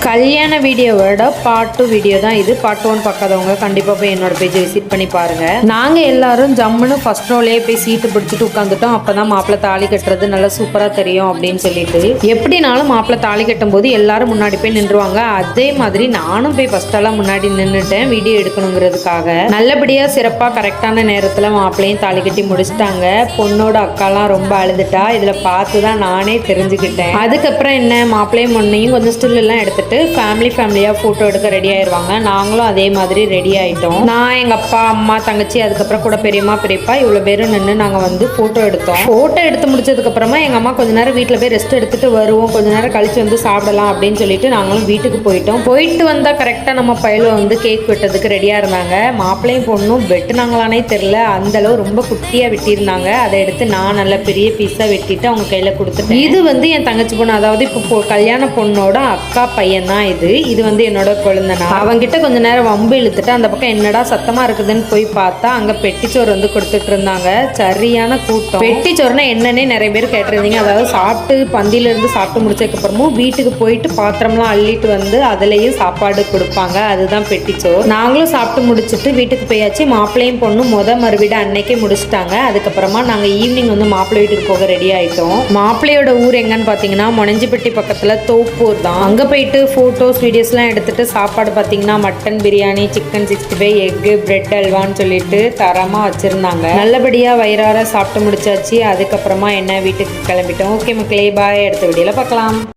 கல்யாண வீடியோவோட part 2 video தான் இது. பார்ட் 1 பார்க்காதவங்க கண்டிப்பாக போய் என்னோட பேஜை விசிட் பண்ணி பாருங்க. நாங்கள் எல்லாரும் ஜம்முன்னு ஃபர்ஸ்ட் ரோலே போய் சீட்டு பிடிச்சிட்டு உட்காந்துட்டோம். அப்பதான் மாப்பிள்ளை தாலி கட்டுறது நல்லா சூப்பராக தெரியும் அப்படின்னு சொல்லிட்டு, எப்படினாலும் மாப்பிள்ளை தாலி கட்டும் போது எல்லாரும் முன்னாடி போய் நின்றுவாங்க. அதே மாதிரி நானும் போய் ஃபர்ஸ்டெல்லாம் முன்னாடி நின்றுட்டேன் வீடியோ எடுக்கணுங்கிறதுக்காக. நல்லபடியாக சிறப்பாக கரெக்டான நேரத்தில் மாப்பிள்ளையும் தாலி கட்டி முடிச்சிட்டாங்க. பொண்ணோட அக்காலாம் ரொம்ப அழுதுட்டா. இதில் பார்த்து தான் நானே தெரிஞ்சுக்கிட்டேன். அதுக்கப்புறம் என்ன, மாப்பிள்ளையும் பொண்ணையும் கொஞ்சம் ஸ்டில் எல்லாம் எடுத்துட்டு ஃபேமிலியாக ஃபோட்டோ எடுக்க ரெடி ஆயிடுவாங்க. நாங்களும் அதே மாதிரி ரெடி ஆகிட்டோம். நான், எங்கள் அப்பா, அம்மா, தங்கச்சி, அதுக்கப்புறம் கூட பெரியம்மா, பெரியப்பா இவ்வளோ பேரும் நின்று நாங்கள் வந்து ஃபோட்டோ எடுத்தோம். ஃபோட்டோ எடுத்து முடிச்சதுக்கப்புறமா எங்கள் அம்மா கொஞ்ச நேரம் வீட்டில் போய் ரெஸ்ட் எடுத்துகிட்டு வருவோம், கொஞ்ச நேரம் கழிச்சு வந்து சாப்பிடலாம் அப்படின்னு சொல்லிட்டு நாங்களும் வீட்டுக்கு போயிட்டோம். போயிட்டு வந்தால் கரெக்டாக நம்ம பையில வந்து கேக் வெட்டதுக்கு ரெடியாக இருந்தாங்க. மாப்பிள்ளையும் பொண்ணும் வெட்டுனாங்களானே தெரில, அந்தளவு ரொம்ப குட்டியாக வெட்டியிருந்தாங்க. அதை எடுத்து நான் நல்ல பெரிய பீஸாக வெட்டிட்டு அவங்க கையில் கொடுத்துட்டேன். இது வந்து என் தங்கச்சி பொண்ணு, அதாவது இப்போ கல்யாண பொண்ணோட அக்கா பையன் தான் இது வந்து என்னோட குழந்தைனா. அவங்கிட்ட கொஞ்ச நேரம் வம்பு இழுத்துட்டு அந்த பக்கம் என்னடா சத்தமா இருக்குதுன்னு போய் பார்த்தா அங்க பெட்டிச்சோறு வந்து கொடுத்துட்டு இருந்தாங்க. சரியான கூட்டம். பெட்டிச்சோறுனா என்னன்னே நிறைய பேர் கேட்டிருந்தீங்க. அதாவது சாப்பிட்டு பந்தியில இருந்து சாப்பிட்டு முடிச்சதுக்கு அப்புறமும் வீட்டுக்கு போயிட்டு பாத்திரம்லாம் அள்ளிட்டு வந்து அதுலயும் சாப்பாடு கொடுப்பாங்க. அதுதான் பெட்டிச்சோறு. நாங்களும் சாப்பிட்டு முடிச்சுட்டு வீட்டுக்கு போயாச்சு. மாப்பிள்ளையும் பொண்ணும் மறுவீடு அன்னைக்கே முடிச்சுட்டாங்க. அதுக்கப்புறமா நாங்க ஈவினிங் வந்து மாப்பிள்ளை வீட்டுக்கு போக ரெடி ஆயிட்டோம். மாப்பிள்ளையோட ஊர் எங்கன்னு பாத்தீங்கன்னா மொனஞ்சிப்பட்டி பக்கத்துல தோப்பூர் தான். அங்க போயிட்டு ஃபோட்டோஸ் வீடியோஸ்லாம் எடுத்துகிட்டு சாப்பாடு பார்த்திங்கன்னா mutton biryani, chicken 65, egg, bread அல்வான்னு சொல்லிட்டு தரமாக வச்சுருந்தாங்க. நல்லபடியாக வயிறார சாப்பிட்டு முடிச்சாச்சு. அதுக்கப்புறமா என்ன வீட்டுக்கு கிளம்பிட்டோம். ஓகே மக்களே, பாய். அடுத்த வீடியோவில் பார்க்கலாம்.